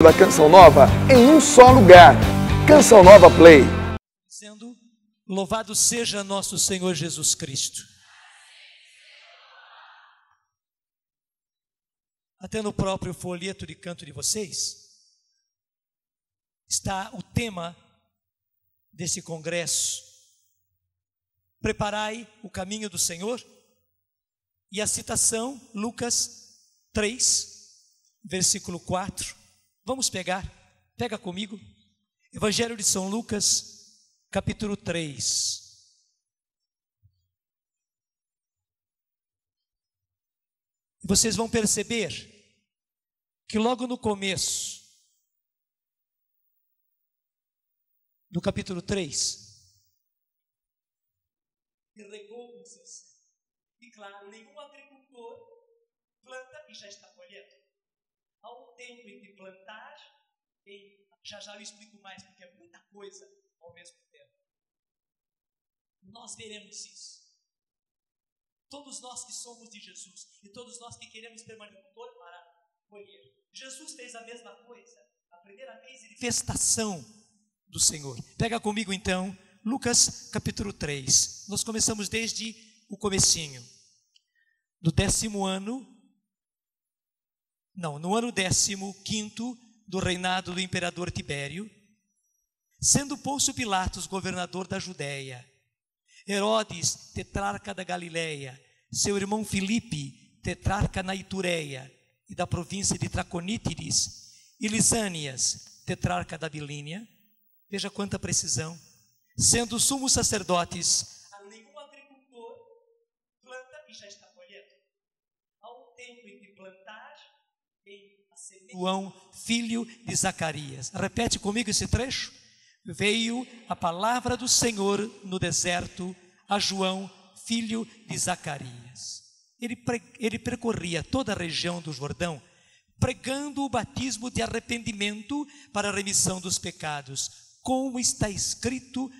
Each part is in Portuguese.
Da Canção Nova em um só lugar. Canção Nova Play. Sendo louvado seja nosso Senhor Jesus Cristo. Até no próprio folheto de canto de vocês está o tema desse congresso: preparai o caminho do Senhor. E a citação, Lucas 3, versículo 4. Vamos pega comigo, Evangelho de São Lucas, capítulo 3. Vocês vão perceber que logo no começo do capítulo 3, regou o seu céu. E claro, nenhum agricultor planta e já está colhendo. Há um tempo entre plantar e já eu explico mais, porque é muita coisa ao mesmo tempo. Nós veremos isso. Todos nós que somos de Jesus e todos nós que queremos permanecer para colher. Jesus fez a mesma coisa. A primeira vez ele fez estação do Senhor. Pega comigo então, Lucas capítulo 3. Nós começamos desde o comecinho. No ano 15º do reinado do imperador Tibério, sendo Pôncio Pilatos governador da Judéia, Herodes tetrarca da Galileia, seu irmão Filipe tetrarca na Itureia e da província de Traconítides, e Lisânias tetrarca da Bilínia, veja quanta precisão, sendo sumos sacerdotes, a nenhum agricultor planta e já está colhendo. Há um tempo entre plantar e a semente. João, filho de Zacarias. Repete comigo esse trecho. Veio a palavra do Senhor no deserto a João, filho de Zacarias. Ele percorria toda a região do Jordão, pregando o batismo de arrependimento para a remissão dos pecados, como está escrito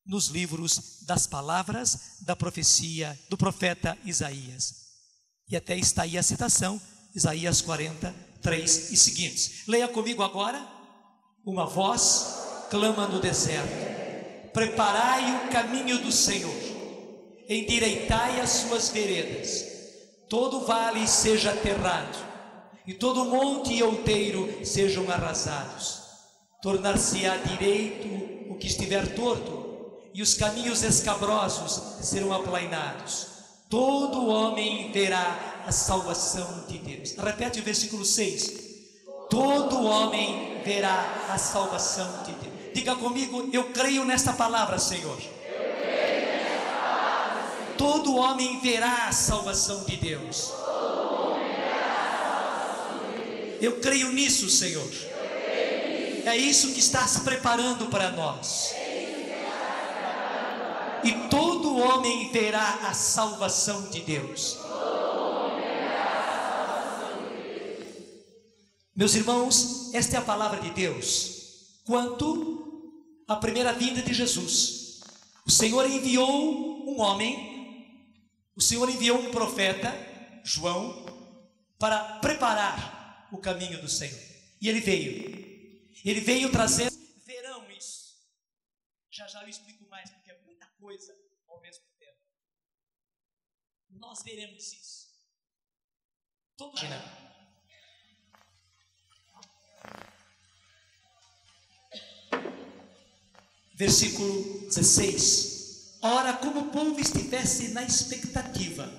nos livros das palavras da profecia do profeta Isaías. E até está aí a citação, Isaías 43 e seguintes. Leia comigo agora. Uma voz clama no deserto: preparai o caminho do Senhor, endireitai as suas veredas. Todo vale seja aterrado, e todo monte e outeiro sejam arrasados. Tornar-se-á direito o que estiver torto, e os caminhos escabrosos serão aplainados. Todo homem verá a salvação de Deus. Repete o versículo 6. Todo homem verá a salvação de Deus. Diga comigo: eu creio nesta palavra, Senhor. Todo homem verá a salvação de Deus. Eu creio nisso, Senhor. É isso que está se preparando para nós. E todo homem verá a salvação de Deus. Meus irmãos, esta é a palavra de Deus quanto à primeira vinda de Jesus. O Senhor enviou um homem, o Senhor enviou um profeta, João, para preparar o caminho do Senhor. E ele veio trazer. Verão isso. Já eu explico mais, porque é muita coisa ao mesmo tempo. Nós veremos isso. Todo dia. Versículo 16. Ora, como o povo estivesse na expectativa,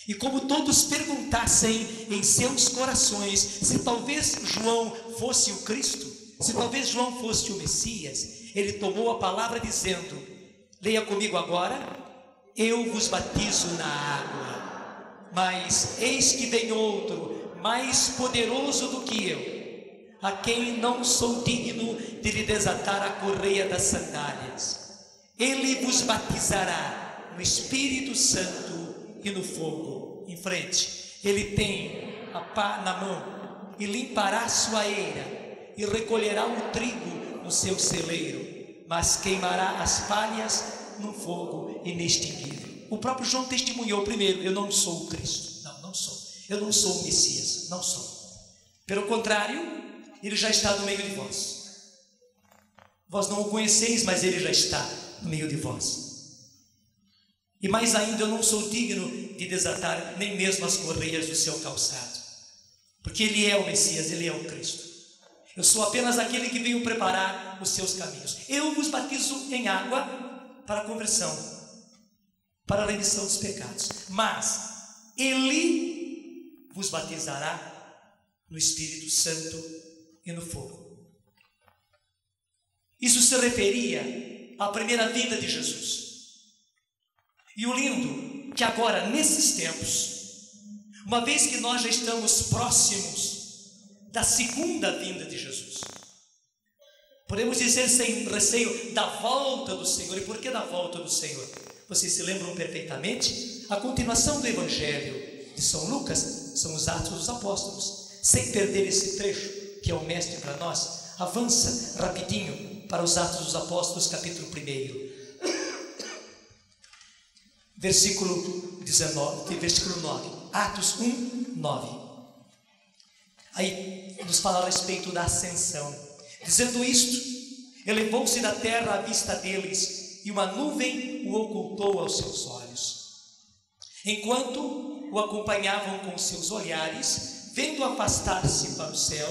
e como todos perguntassem em seus corações se talvez João fosse o Cristo, se talvez João fosse o Messias, ele tomou a palavra dizendo: leia comigo agora: eu vos batizo na água, mas eis que vem outro mais poderoso do que eu, a quem não sou digno de lhe desatar a correia das sandálias. Ele vos batizará no Espírito Santo e no fogo. Em frente, ele tem a pá na mão e limpará sua eira e recolherá o trigo no seu celeiro, mas queimará as palhas no fogo inextinguível. O próprio João testemunhou primeiro: eu não sou o Cristo. Não sou. Eu não sou o Messias. Não sou. Pelo contrário, Ele já está no meio de vós. Vós não o conheceis, mas Ele já está no meio de vós. E mais ainda, eu não sou digno de desatar nem mesmo as correias do seu calçado, porque Ele é o Messias, Ele é o Cristo. Eu sou apenas aquele que veio preparar os seus caminhos. Eu vos batizo em água para a conversão, para a remissão dos pecados, mas Ele vos batizará no Espírito Santo e no fogo. Isso se referia à primeira vinda de Jesus. E o lindo, que agora, nesses tempos, uma vez que nós já estamos próximos da segunda vinda de Jesus, podemos dizer sem receio da volta do Senhor. E por que da volta do Senhor? Vocês se lembram perfeitamente? A continuação do Evangelho de São Lucas são os Atos dos Apóstolos. Sem perder esse trecho, que é o mestre para nós, avança rapidinho para os Atos dos Apóstolos, capítulo 1. Versículo 9, Atos 1, 9. Aí nos fala a respeito da ascensão. Dizendo isto, elevou-se da terra à vista deles, e uma nuvem o ocultou aos seus olhos. Enquanto o acompanhavam com seus olhares, vendo afastar-se para o céu,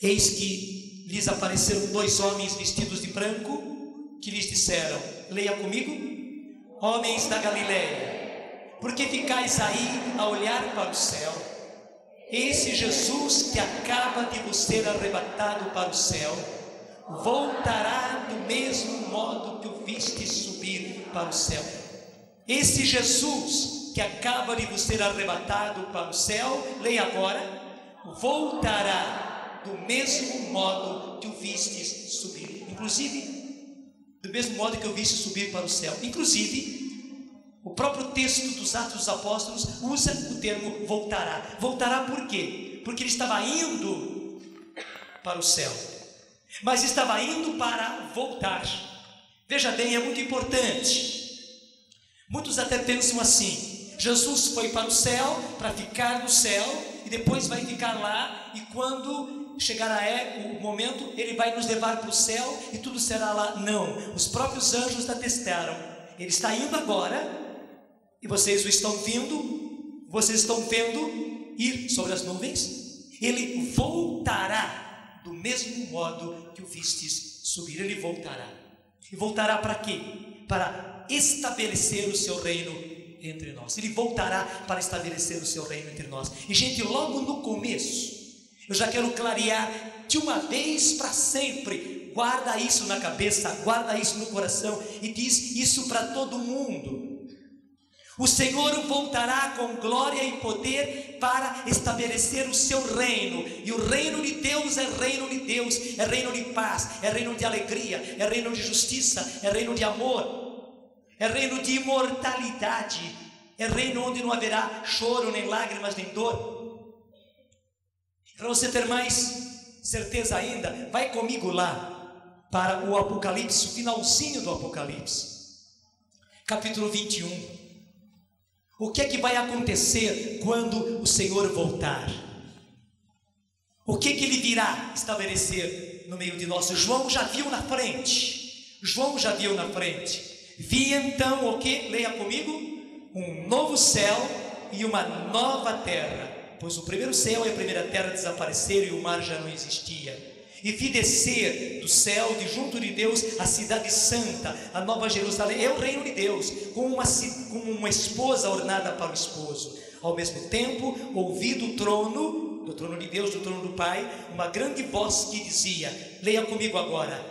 eis que lhes apareceram 2 homens vestidos de branco, que lhes disseram, leia comigo: homens da Galileia, por que ficais aí a olhar para o céu? Esse Jesus que acaba de vos ser arrebatado para o céu, voltará do mesmo modo que o vistes subir para o céu. Esse Jesus que acaba de vos ser arrebatado para o céu, leia agora, voltará do mesmo modo que o vistes subir. Inclusive, do mesmo modo que eu viste subir para o céu. Inclusive, o próprio texto dos Atos dos Apóstolos usa o termo voltará. Voltará por quê? Porque ele estava indo para o céu, mas estava indo para voltar. Veja bem, é muito importante. Muitos até pensam assim: Jesus foi para o céu, para ficar no céu, e depois vai ficar lá, e quando chegar o momento, Ele vai nos levar para o céu e tudo será lá. Não, os próprios anjos atestaram. Ele está indo agora, e vocês o estão vendo, vocês estão vendo ir sobre as nuvens. Ele voltará do mesmo modo que o vistes subir. Ele voltará. E voltará para quê? Para estabelecer o seu reino entre nós. Ele voltará para estabelecer o seu reino entre nós. E gente, logo no começo, eu já quero clarear de uma vez para sempre. Guarda isso na cabeça, guarda isso no coração e diz isso para todo mundo. O Senhor voltará com glória e poder para estabelecer o seu reino. E o reino de Deus é reino de Deus, é reino de paz, é reino de alegria, é reino de justiça, é reino de amor, é reino de imortalidade, é reino onde não haverá choro, nem lágrimas, nem dor. Para você ter mais certeza ainda, vai comigo lá para o Apocalipse, o finalzinho do Apocalipse, capítulo 21. O que é que vai acontecer quando o Senhor voltar? O que é que Ele virá estabelecer no meio de nós? João já viu na frente. João já viu na frente. Vi então o que? Leia comigo. Um novo céu e uma nova terra, pois o primeiro céu e a primeira terra desapareceram e o mar já não existia. E vi descer do céu, de junto de Deus, a cidade santa, a nova Jerusalém, é o reino de Deus, como uma esposa ornada para o esposo. Ao mesmo tempo, ouvi do trono de Deus, do trono do Pai, uma grande voz que dizia, leia comigo agora: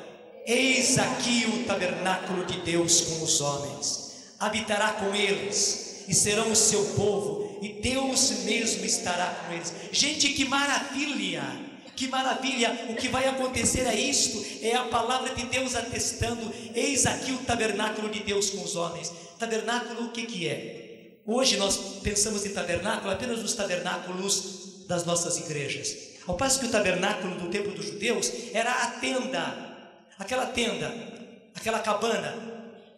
eis aqui o tabernáculo de Deus com os homens, habitará com eles, e serão o seu povo, e Deus mesmo estará com eles. Gente, que maravilha! Que maravilha, o que vai acontecer é isto, é a palavra de Deus atestando, eis aqui o tabernáculo de Deus com os homens. Tabernáculo, o que é? Hoje nós pensamos em tabernáculo apenas nos tabernáculos das nossas igrejas, ao passo que o tabernáculo do tempo dos judeus era a tenda, aquela cabana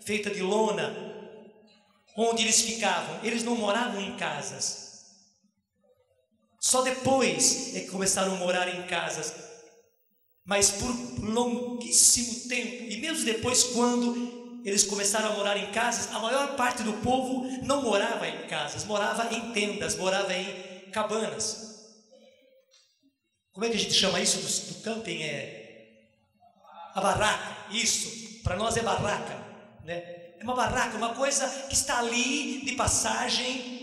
feita de lona, onde eles ficavam. Eles não moravam em casas, Só depois é que começaram a morar em casas. Mas por longuíssimo tempo, e mesmo depois, quando eles começaram a morar em casas, a maior parte do povo não morava em casas, morava em tendas, morava em cabanas. Como é que a gente chama isso do camping? A barraca. Isso, para nós é barraca, né? É uma barraca, uma coisa que está ali de passagem.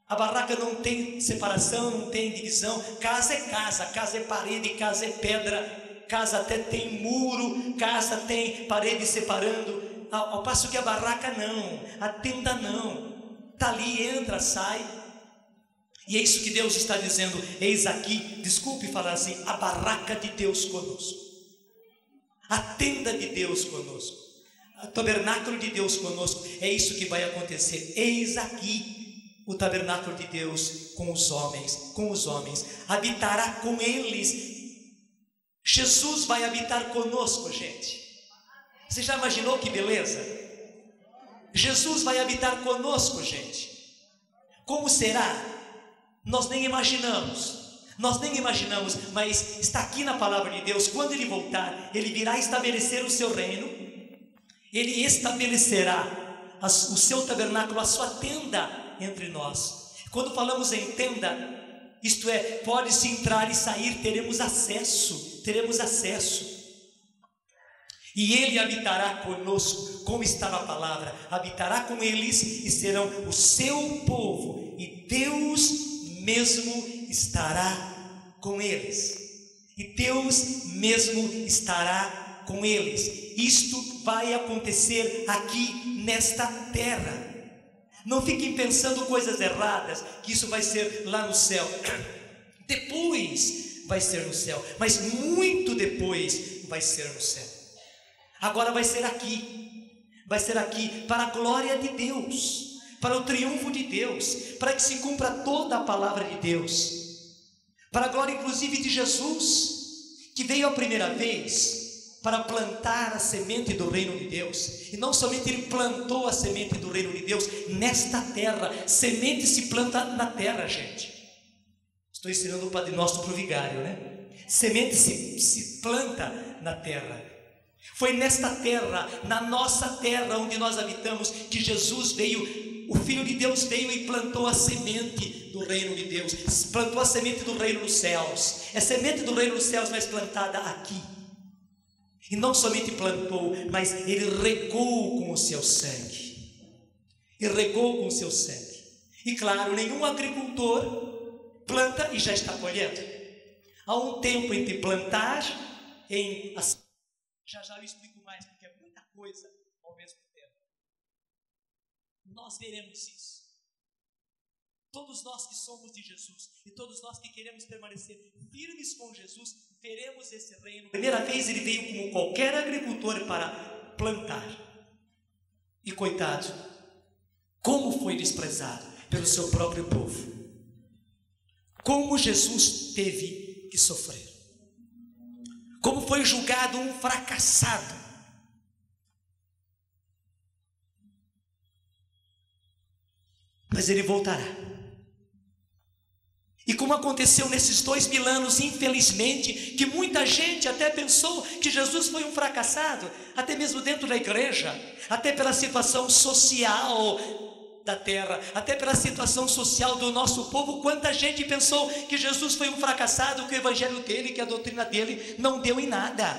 A barraca não tem separação, não tem divisão. Casa é casa, casa é parede, casa é pedra, casa até tem muro, casa tem parede separando. Ao passo que a barraca não, a tenda não. Está ali, entra, sai. E é isso que Deus está dizendo. Eis aqui, desculpe falar assim, a barraca de Deus conosco, a tenda de Deus conosco, o tabernáculo de Deus conosco. É isso que vai acontecer. Eis aqui o tabernáculo de Deus com os homens, habitará com eles. Jesus vai habitar conosco, gente. Você já imaginou que beleza? Jesus vai habitar conosco, gente. Como será? Nós nem imaginamos, mas está aqui na palavra de Deus. Quando Ele voltar, Ele virá estabelecer o seu reino, Ele estabelecerá o seu tabernáculo, a sua tenda entre nós. Quando falamos em tenda, isto é, pode-se entrar e sair, teremos acesso, e Ele habitará conosco, como está na palavra, habitará com eles e serão o seu povo, e Deus mesmo estará com eles, Isto vai acontecer aqui nesta terra. Não fiquem pensando coisas erradas, que isso vai ser lá no céu. Depois vai ser no céu, mas muito depois vai ser no céu. Agora vai ser aqui para a glória de Deus, para o triunfo de Deus, para que se cumpra toda a palavra de Deus, para a glória inclusive de Jesus, que veio a primeira vez para plantar a semente do reino de Deus. E não somente Ele plantou a semente do reino de Deus nesta terra. Semente se planta na terra, gente. Estou ensinando o Padre Nosso para o vigário, né? Semente se planta na terra. Foi nesta terra, na nossa terra onde nós habitamos, que Jesus veio, o Filho de Deus veio e plantou a semente do reino de Deus, plantou a semente do reino dos céus. É semente do reino dos céus, mas plantada aqui. E não somente plantou, mas Ele regou com o seu sangue. E claro, nenhum agricultor planta e já está colhendo. Há um tempo entre plantar e já eu explico mais, porque é muita coisa ao mesmo tempo. Nós veremos isso. Todos nós que somos de Jesus e todos nós que queremos permanecer firmes com Jesus, veremos esse reino. Primeira vez Ele veio como qualquer agricultor para plantar. E coitado, como foi desprezado pelo seu próprio povo. Como Jesus teve que sofrer. Como foi julgado um fracassado. Mas Ele voltará. E como aconteceu nesses 2000 anos, infelizmente, que muita gente até pensou que Jesus foi um fracassado, até mesmo dentro da igreja, até pela situação social da terra, até pela situação social do nosso povo. Quanta gente pensou que Jesus foi um fracassado, que o evangelho dele, que a doutrina dele não deu em nada,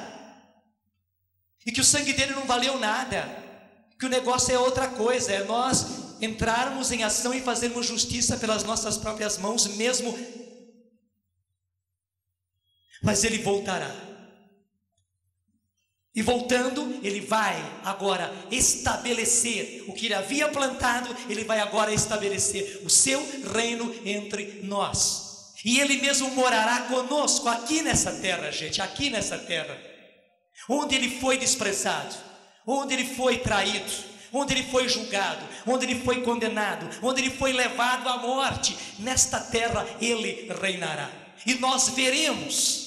e que o sangue dele não valeu nada, que o negócio é outra coisa, é nós entrarmos em ação e fazermos justiça pelas nossas próprias mãos mesmo. Mas Ele voltará. E voltando, Ele vai agora estabelecer o que Ele havia plantado. Ele vai agora estabelecer o seu reino entre nós. E Ele mesmo morará conosco aqui nessa terra, gente, aqui nessa terra, onde Ele foi desprezado, onde Ele foi traído, onde Ele foi julgado, onde Ele foi condenado, onde Ele foi levado à morte. Nesta terra Ele reinará. E nós veremos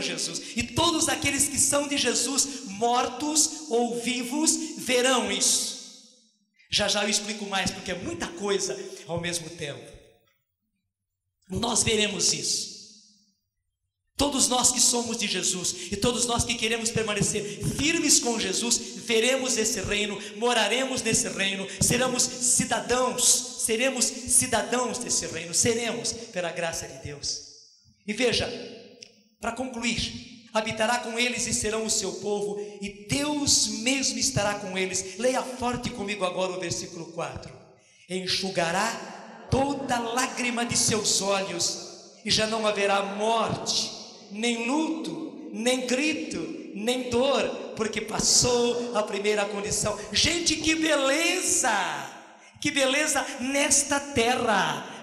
Jesus. E todos aqueles que são de Jesus, mortos ou vivos, verão isso. Já eu explico mais, porque é muita coisa ao mesmo tempo. nós veremos isso. Todos nós que somos de Jesus e todos nós que queremos permanecer firmes com Jesus, veremos esse reino, moraremos nesse reino, seremos cidadãos desse reino, seremos pela graça de Deus. E veja, para concluir, habitará com eles e serão o seu povo, e Deus mesmo estará com eles. Leia forte comigo agora o versículo 4. Enxugará toda lágrima de seus olhos, e já não haverá morte, nem luto, nem grito, nem dor, porque passou a primeira condição. Gente, que beleza nesta terra,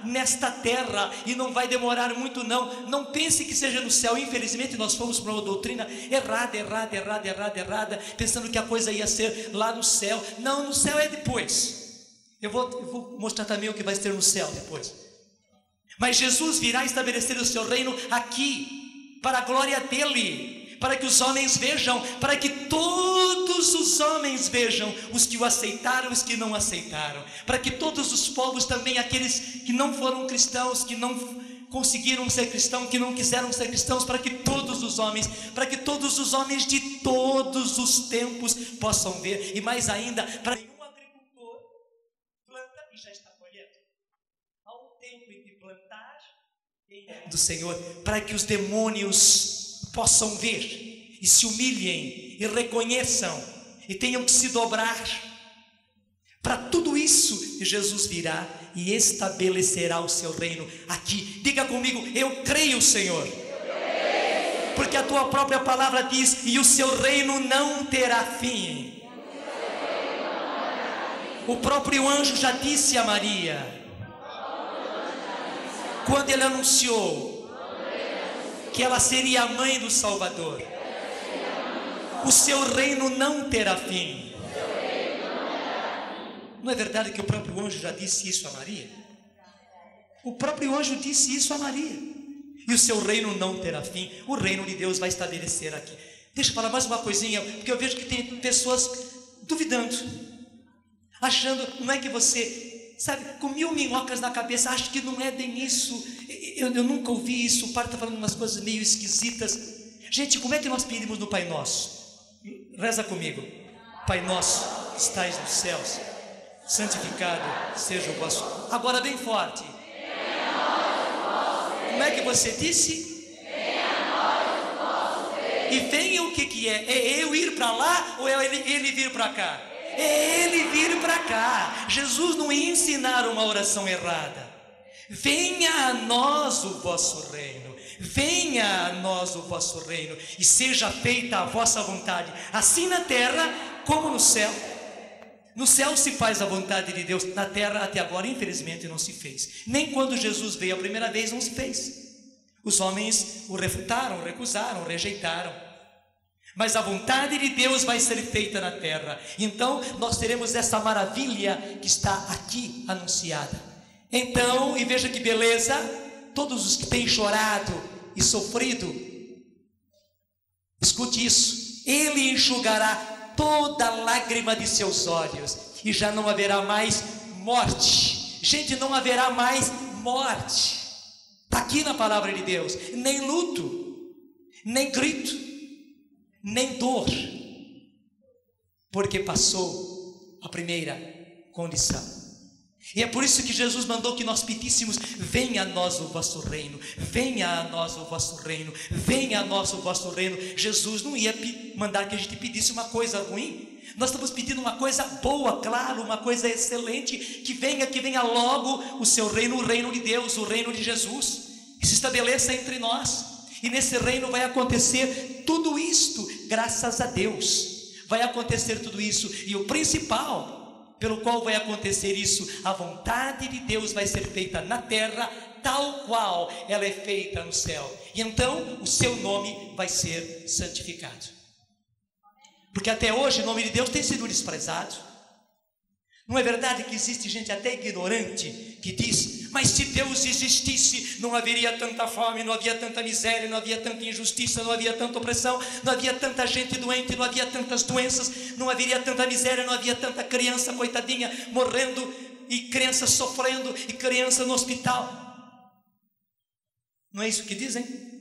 e não vai demorar muito não pense que seja no céu. Infelizmente nós fomos para uma doutrina errada, pensando que a coisa ia ser lá no céu. Não, no céu é depois. Eu vou mostrar também o que vai ser no céu depois. Mas Jesus virá estabelecer o seu reino aqui, para a glória dele, para que os homens vejam, para que todos os homens vejam, os que o aceitaram, os que não aceitaram, para que todos os povos também, aqueles que não foram cristãos, que não conseguiram ser cristãos, que não quiseram ser cristãos, para que todos os homens de todos os tempos possam ver. E mais ainda, para nenhum agricultor planta e já está colhendo. Há um tempo em que plantar do Senhor, para que os demônios possam ver e se humilhem e reconheçam e tenham que se dobrar. Para tudo isso Jesus virá e estabelecerá o seu reino aqui. Diga comigo: eu creio, Senhor, porque a tua própria palavra diz: e o seu reino não terá fim. O próprio anjo já disse a Maria, quando ele anunciou que ela seria a mãe do Salvador: o seu reino não terá fim. Não é verdade que o próprio anjo já disse isso a Maria? O próprio anjo disse isso a Maria. E o seu reino não terá fim. O reino de Deus vai estabelecer aqui. Deixa eu falar mais uma coisinha, porque eu vejo que tem pessoas duvidando, achando, não é que você, sabe, com 1000 minhocas na cabeça, acho que não é bem isso. Eu nunca ouvi isso. O padre está falando umas coisas meio esquisitas. Gente, como é que nós pedimos no Pai Nosso? Reza comigo: Pai Nosso que estais nos céus, santificado seja o vosso. Agora bem forte. Como é que você disse? E venha o que é? É eu ir para lá ou é ele vir para cá? É ele vir para cá. Jesus não ia ensinar uma oração errada. Venha a nós o vosso reino, venha a nós o vosso reino, e seja feita a vossa vontade, assim na terra como no céu. No céu se faz a vontade de Deus, na terra até agora infelizmente não se fez. Nem quando Jesus veio a primeira vez não se fez. Os homens o refutaram, recusaram, rejeitaram. Mas a vontade de Deus vai ser feita na terra. Então nós teremos essa maravilha que está aqui anunciada. Então, e veja que beleza, todos os que têm chorado e sofrido, escute isso: ele enxugará toda lágrima de seus olhos, e já não haverá mais morte. Gente, não haverá mais morte. Está aqui na palavra de Deus. Nem luto, nem grito, nem dor, porque passou a primeira condição. E é por isso que Jesus mandou que nós pedíssemos: venha a nós o vosso reino, venha a nós o vosso reino, venha a nós o vosso reino. Jesus não ia mandar que a gente pedisse uma coisa ruim. Nós estamos pedindo uma coisa boa, claro, uma coisa excelente, que venha logo o seu reino, o reino de Deus, o reino de Jesus, que se estabeleça entre nós. E nesse reino vai acontecer tudo isto, graças a Deus, vai acontecer tudo isso. E o principal pelo qual vai acontecer isso, a vontade de Deus vai ser feita na terra, tal qual ela é feita no céu. E então o seu nome vai ser santificado. Porque até hoje o nome de Deus tem sido desprezado. Não é verdade que existe gente até ignorante que diz: mas se Deus existisse, não haveria tanta fome, não havia tanta miséria, não havia tanta injustiça, não havia tanta opressão, não havia tanta gente doente, não havia tantas doenças, não haveria tanta miséria, não havia tanta criança coitadinha morrendo, e criança sofrendo, e criança no hospital. Não é isso que dizem?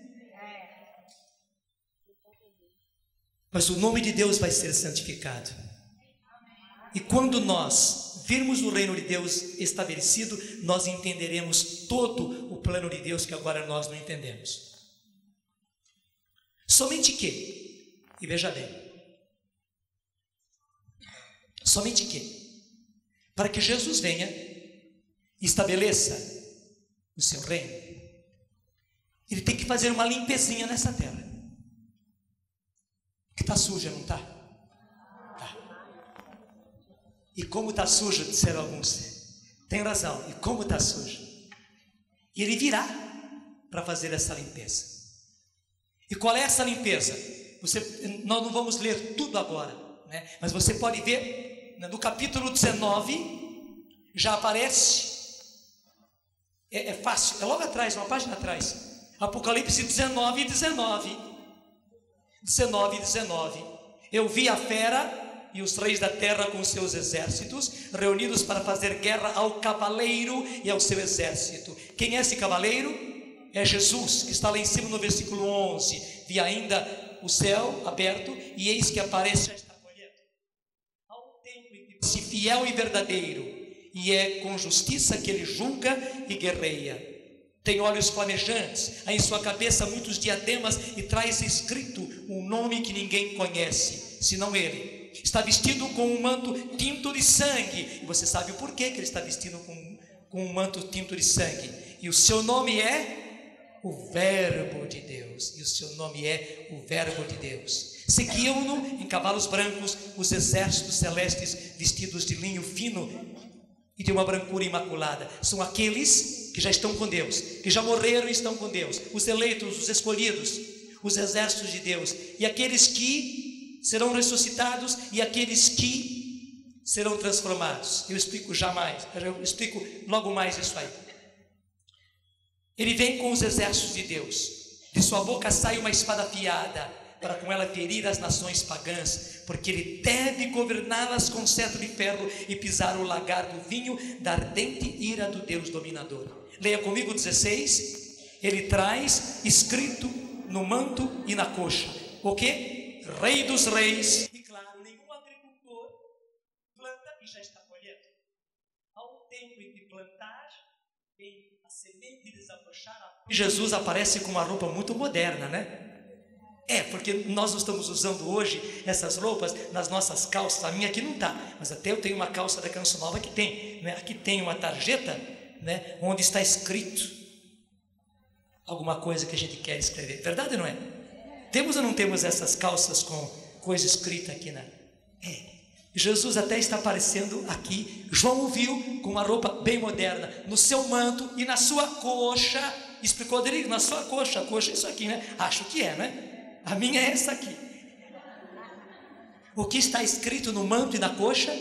Mas o nome de Deus vai ser santificado. E quando nós virmos o reino de Deus estabelecido, nós entenderemos todo o plano de Deus que agora nós não entendemos. Somente que, e veja bem, somente que, para que Jesus venha e estabeleça o seu reino, ele tem que fazer uma limpezinha nessa terra. Que está suja, não está? Tá. E como está sujo, disseram alguns. Tem razão, e como está sujo. E ele virá para fazer essa limpeza. E qual é essa limpeza? Nós não vamos ler tudo agora, né? Mas você pode ver, no capítulo 19, já aparece, é fácil, é logo atrás, uma página atrás, Apocalipse 19, 19. 19. Eu vi a fera e os reis da terra com seus exércitos, reunidos para fazer guerra ao cavaleiro e ao seu exército. Quem é esse cavaleiro? É Jesus, que está lá em cima no versículo 11. Vi ainda o céu aberto, e eis que aparece esta colheita. Há um tempo em que se fiel e verdadeiro, e é com justiça que ele julga e guerreia. Tem olhos flamejantes, há em sua cabeça muitos diademas, e traz escrito um nome que ninguém conhece, senão ele. Está vestido com um manto tinto de sangue, e você sabe o porquê que ele está vestido com um manto tinto de sangue. E o seu nome é o Verbo de Deus, e o seu nome é o Verbo de Deus. Seguiam-no em cavalos brancos os exércitos celestes, vestidos de linho fino e de uma brancura imaculada. São aqueles que já estão com Deus, que já morreram e estão com Deus, os eleitos, os escolhidos, os exércitos de Deus, e aqueles que serão ressuscitados e aqueles que serão transformados. Eu explico logo mais isso aí. Ele vem com os exércitos de Deus, de sua boca sai uma espada afiada, para com ela ferir as nações pagãs, porque ele deve governá-las com cetro de ferro e pisar o lagar do vinho da ardente ira do Deus dominador. Leia comigo 16. Ele traz escrito no manto e na coxa, o que? Rei dos reis. E claro, nenhum agricultor planta e já está colhendo. Há um tempo em que plantar, em a semente desabrochar. Jesus aparece com uma roupa muito moderna, né? Porque nós não estamos usando hoje essas roupas nas nossas calças. A minha aqui não está, mas até eu tenho uma calça da Canção Nova que tem, né? Aqui tem uma tarjeta, né? Onde está escrito alguma coisa que a gente quer escrever. Verdade ou não é? Temos ou não temos essas calças com coisa escrita aqui, né? Jesus até está aparecendo aqui. João o viu com uma roupa bem moderna, no seu manto e na sua coxa. Explicou dele, na sua coxa. A coxa é isso aqui, né? Acho que é, né? A minha é essa aqui. O que está escrito no manto e na coxa?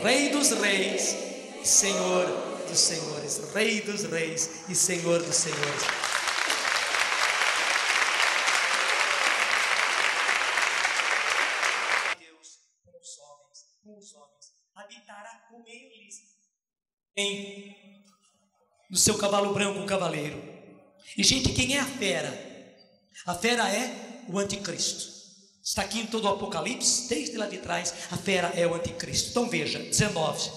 Rei dos reis, Senhor dos senhores. Rei dos reis e Senhor dos senhores. Deus com os homens, habitará com eles no seu cavalo branco, o cavaleiro. E gente, quem é a fera? A fera é o anticristo. Está aqui em todo o Apocalipse, desde lá de trás, a fera é o anticristo. Então veja, 19.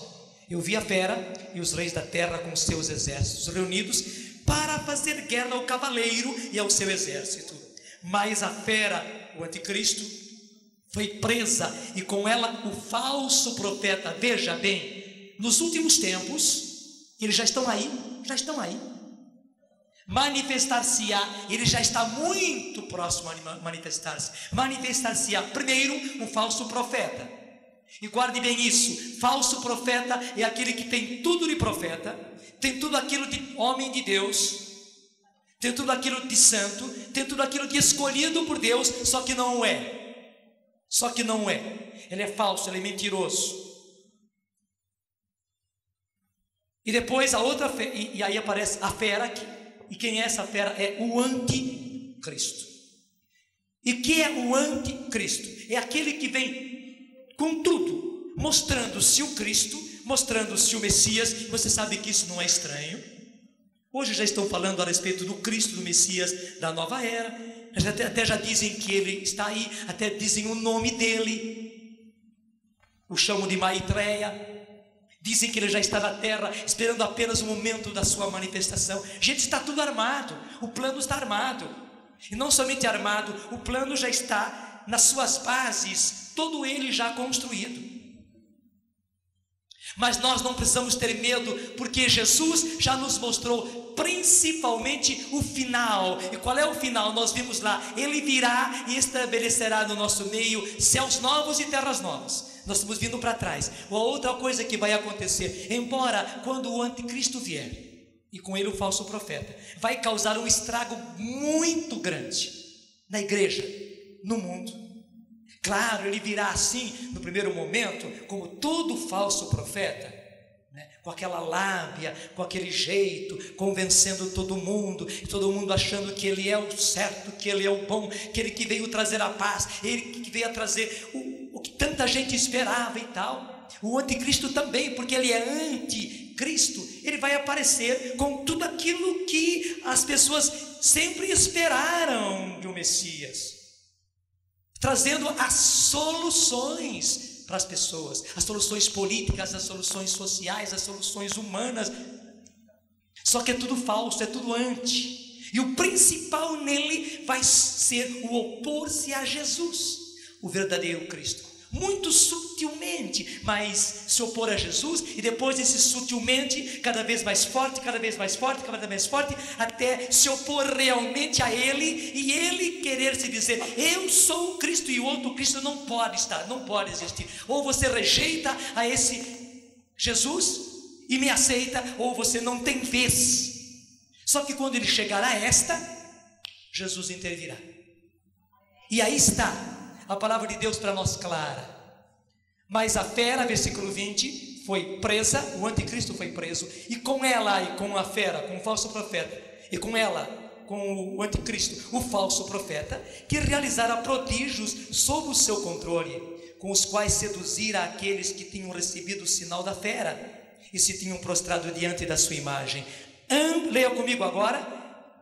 Eu vi a fera e os reis da terra com seus exércitos reunidos para fazer guerra ao cavaleiro e ao seu exército. Mas a fera, o anticristo, foi presa, e com ela o falso profeta. Veja bem, nos últimos tempos, eles já estão aí. Manifestar-se-á, ele já está muito próximo a manifestar-se. Manifestar-se-á primeiro um falso profeta. E guarde bem isso: falso profeta é aquele que tem tudo de profeta, tem tudo aquilo de homem de Deus, tem tudo aquilo de santo, tem tudo aquilo de escolhido por Deus, só que não é. Ele é falso, ele é mentiroso. E depois a outra fera, e aí aparece a fera aqui. E quem é essa fera? É o anticristo. E que é o anticristo? É aquele que vem com tudo, mostrando-se o Cristo, mostrando-se o Messias. Você sabe que isso não é estranho. Hoje já estão falando a respeito do Cristo, do Messias, da nova era. Até já dizem que ele está aí, até dizem o nome dele. O chamam de Maitreya. Dizem que ele já está na terra, esperando apenas o momento da sua manifestação. Gente, está tudo armado. O plano está armado. E não somente armado, o plano já está nas suas bases, todo ele já construído. Mas nós não precisamos ter medo, porque Jesus já nos mostrou principalmente o final. E qual é o final? Nós vimos lá, ele virá e estabelecerá no nosso meio céus novos e terras novas. Nós estamos vindo para trás. Uma outra coisa que vai acontecer, embora quando o anticristo vier, e com ele o falso profeta, vai causar um estrago muito grande na igreja, no mundo. Claro, ele virá assim, no primeiro momento, como todo falso profeta, né? Com aquela lábia, com aquele jeito, convencendo todo mundo achando que ele é o certo, que ele é o bom, que ele que veio trazer a paz, ele que veio a trazer o que tanta gente esperava e tal. O anticristo também, porque ele é anticristo, ele vai aparecer com tudo aquilo que as pessoas sempre esperaram de um Messias, trazendo as soluções para as pessoas, as soluções políticas, as soluções sociais, as soluções humanas. Só que é tudo falso, é tudo anti. E o principal nele vai ser o opor-se a Jesus, o verdadeiro Cristo. Muito sutilmente, mas se opor a Jesus, e depois desse sutilmente, cada vez mais forte, cada vez mais forte, cada vez mais forte, até se opor realmente a ele, e ele querer se dizer, eu sou o Cristo, e o outro Cristo não pode estar, não pode existir. Ou você rejeita a esse Jesus e me aceita, ou você não tem vez. Só que quando ele chegar a esta, Jesus intervirá. E aí está a palavra de Deus para nós clara. Mas a fera, versículo 20, foi presa, o anticristo foi preso, e com ela, e com a fera, com o falso profeta, e com ela, com o anticristo, o falso profeta, que realizara prodígios sob o seu controle, com os quais seduzira aqueles que tinham recebido o sinal da fera, e se tinham prostrado diante da sua imagem. Leia comigo agora.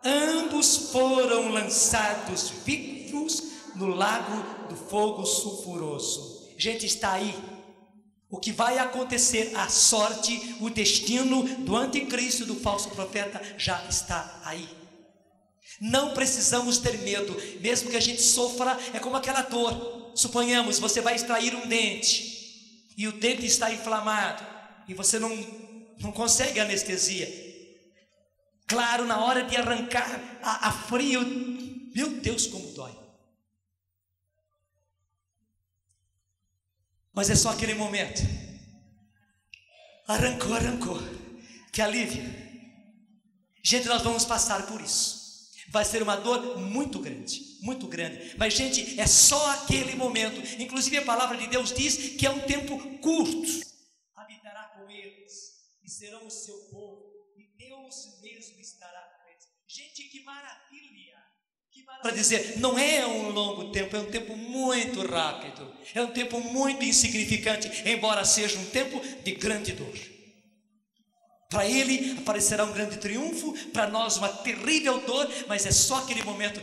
Ambos foram lançados vivos no lago do fogo sulfuroso. Gente, está aí o que vai acontecer, a sorte, o destino do anticristo, do falso profeta, já está aí. Não precisamos ter medo, mesmo que a gente sofra, é como aquela dor. Suponhamos, você vai extrair um dente, e o dente está inflamado, e você não consegue anestesia. Claro, na hora de arrancar, a frio, meu Deus, como dói. Mas é só aquele momento. Arrancou. Que alívio. Gente, nós vamos passar por isso. Vai ser uma dor muito grande, muito grande. Mas, gente, é só aquele momento. Inclusive a palavra de Deus diz que é um tempo curto. Habitará com eles e serão o seu povo, e Deus mesmo estará com eles. Gente, que maravilha! Para dizer, não é um longo tempo, é um tempo muito rápido, é um tempo muito insignificante, embora seja um tempo de grande dor. Para ele aparecerá um grande triunfo, para nós uma terrível dor, mas é só aquele momento.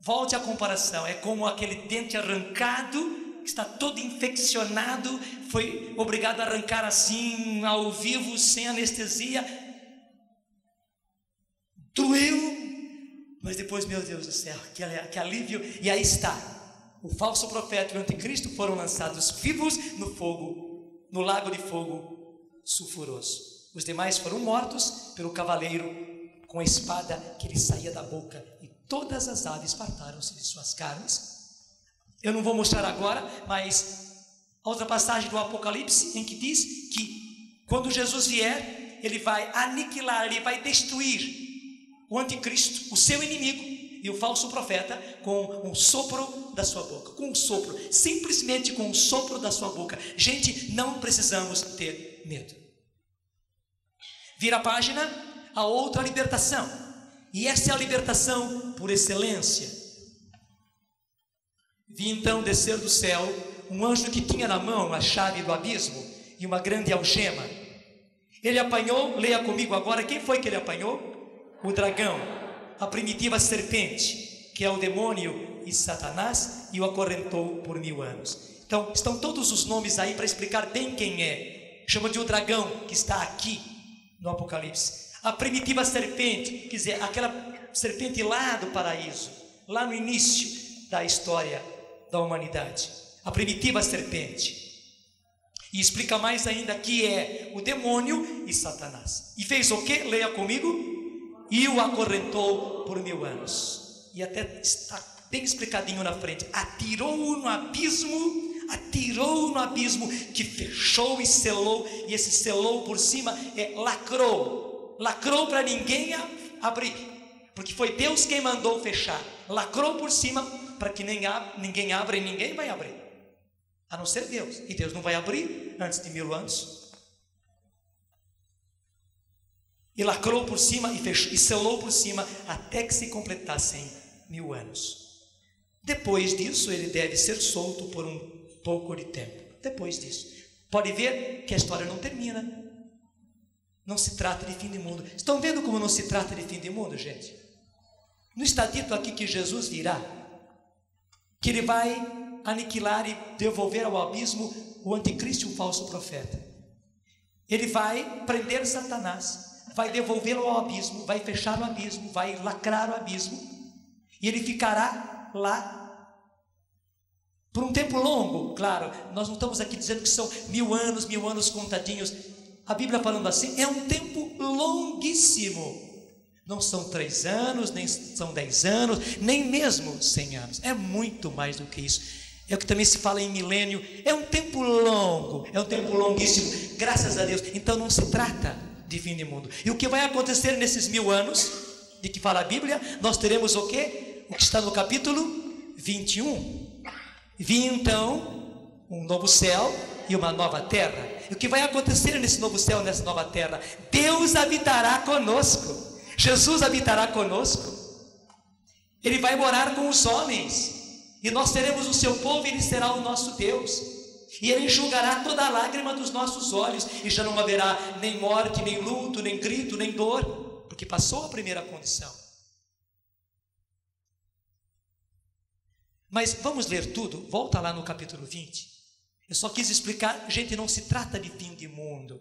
Volte à comparação, é como aquele dente arrancado, que está todo infeccionado, foi obrigado a arrancar assim, ao vivo, sem anestesia. Doeu. Mas depois, meu Deus do céu, que alívio. E aí está, o falso profeta e o anticristo foram lançados vivos no fogo, no lago de fogo sulfuroso. Os demais foram mortos pelo cavaleiro com a espada que lhe saía da boca, e todas as aves fartaram-se de suas carnes. Eu não vou mostrar agora, mas a outra passagem do Apocalipse, em que diz que quando Jesus vier, ele vai aniquilar, ele vai destruir o anticristo, o seu inimigo, e o falso profeta, com um sopro da sua boca. Com um sopro, simplesmente com um sopro da sua boca. Gente, não precisamos ter medo. Vira a página, a outra libertação. E essa é a libertação por excelência. Vi então descer do céu um anjo que tinha na mão a chave do abismo e uma grande algema. Ele apanhou, leia comigo agora, quem foi que ele apanhou? O dragão, a primitiva serpente, que é o demônio e Satanás, e o acorrentou por 1000 anos. Então, estão todos os nomes aí para explicar bem quem é. Chama de o dragão, que está aqui no Apocalipse. A primitiva serpente, quer dizer, aquela serpente lá do paraíso, lá no início da história da humanidade. A primitiva serpente. E explica mais ainda que é o demônio e Satanás. E fez o quê? Leia comigo. E o acorrentou por 1000 anos. E até está bem explicadinho na frente. Atirou-o no abismo, que fechou e selou. E esse selou por cima é lacrou. Lacrou para ninguém abrir. Porque foi Deus quem mandou fechar. Lacrou por cima para que ninguém abra e ninguém vai abrir. A não ser Deus. E Deus não vai abrir antes de 1000 anos. E lacrou por cima e fechou, e selou por cima até que se completassem 1000 anos. Depois disso, ele deve ser solto por um pouco de tempo. Depois disso. Pode ver que a história não termina. Não se trata de fim de mundo. Estão vendo como não se trata de fim de mundo, gente? Não está dito aqui que Jesus virá, que ele vai aniquilar e devolver ao abismo o anticristo e o falso profeta. Ele vai prender Satanás, vai devolvê-lo ao abismo, vai fechar o abismo, vai lacrar o abismo, e ele ficará lá por um tempo longo. Claro, nós não estamos aqui dizendo que são 1000 anos contadinhos. A Bíblia falando assim, é um tempo longuíssimo. Não são 3 anos, nem são 10 anos, nem mesmo 100 anos. É muito mais do que isso. É o que também se fala em milênio. É um tempo longo, é um tempo longuíssimo, graças a Deus. Então não se trata de fim de mundo. E o que vai acontecer nesses 1000 anos, de que fala a Bíblia, nós teremos o quê? O que está no capítulo 21. Vi então um novo céu e uma nova terra. E o que vai acontecer nesse novo céu, nessa nova terra? Deus habitará conosco. Jesus habitará conosco. Ele vai morar com os homens. E nós teremos o seu povo e ele será o nosso Deus. E ele enxugará toda a lágrima dos nossos olhos. E já não haverá nem morte, nem luto, nem grito, nem dor. Porque passou a primeira condição. Mas vamos ler tudo. Volta lá no capítulo 20. Eu só quis explicar, gente, não se trata de fim de mundo.